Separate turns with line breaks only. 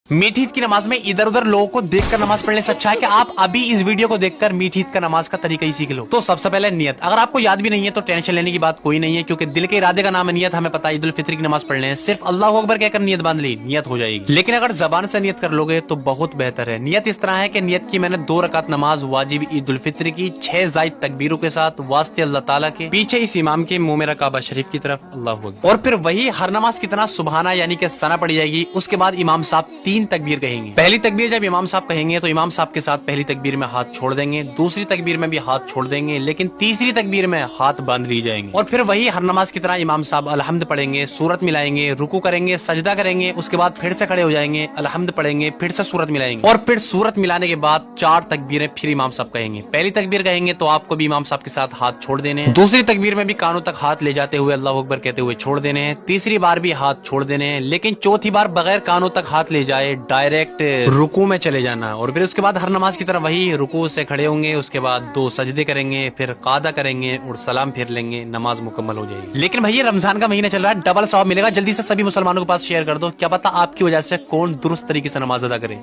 मीठी ईद की नमाज में इधर उधर लोगों को देखकर नमाज पढ़ने से अच्छा है कि आप अभी इस वीडियो को देखकर मीठी ईद का नमाज का तरीका ही सीख लो। तो सबसे पहले नियत, अगर आपको याद भी नहीं है तो टेंशन लेने की बात कोई नहीं है, क्योंकि दिल के इरादे का नाम है नियत। हमें पता है ईद उल फित्र की नमाज पढ़ने है, सिर्फ अल्लाह अकबर कहकर नियत बांध ली, नियत हो जाएगी। लेकिन अगर जबान से नियत कर लोगे तो बहुत बेहतर है। नियत इस तरह है कि नियत की मैंने 2 रकात नमाज वाजिब ईद उल फित्र की 6 जायद तकबीरों के साथ वास्ते अल्लाह ताला के, पीछे इस इमाम के मुंह मेरा काबा शरीफ की तरफ, अल्लाह अकबर। और फिर वही हर नमाज की तरह सुबहाना यानी कि सना पड़ी जाएगी। उसके बाद इमाम साहब 3 तकबीर कहेंगे। पहली तकबीर जब इमाम साहब कहेंगे तो इमाम साहब के साथ पहली तकबीर में हाथ छोड़ देंगे, दूसरी तकबीर में भी हाथ छोड़ देंगे, लेकिन तीसरी तकबीर में हाथ बांध ली जाएंगे। और फिर वही हर नमाज की तरह इमाम साहब अलहम्द पढ़ेंगे, सूरत मिलाएंगे, रुकू करेंगे, सजदा करेंगे, उसके बाद फिर से खड़े हो जाएंगे, अलहम्द पढ़ेंगे, फिर से सूरत मिलाएंगे, और फिर सूरत मिलाने के बाद 4 तकबीरें फिर इमाम साहब कहेंगे। पहली तकबीर कहेंगे तो आपको भी इमाम साहब के साथ हाथ छोड़ देने हैं, दूसरी तकबीर में भी कानों तक हाथ ले जाते हुए अल्लाह अकबर कहते हुए छोड़ देने हैं, तीसरी बार भी हाथ छोड़ देने हैं, लेकिन चौथी बार बगैर कानों तक हाथ ले जाए डायरेक्ट रुकू में चले जाना। और फिर उसके बाद हर नमाज की तरह वही रुकू से खड़े होंगे, उसके बाद 2 सजदे करेंगे, फिर कादा करेंगे और सलाम फिर लेंगे, नमाज मुकम्मल हो जाएगी। लेकिन भैया रमजान का महीना चल रहा है, डबल सवाब मिलेगा। जल्दी से सभी मुसलमानों के पास शेयर कर दो, क्या पता आपकी वजह से कौन दुरुस्त तरीके से नमाज अदा करे।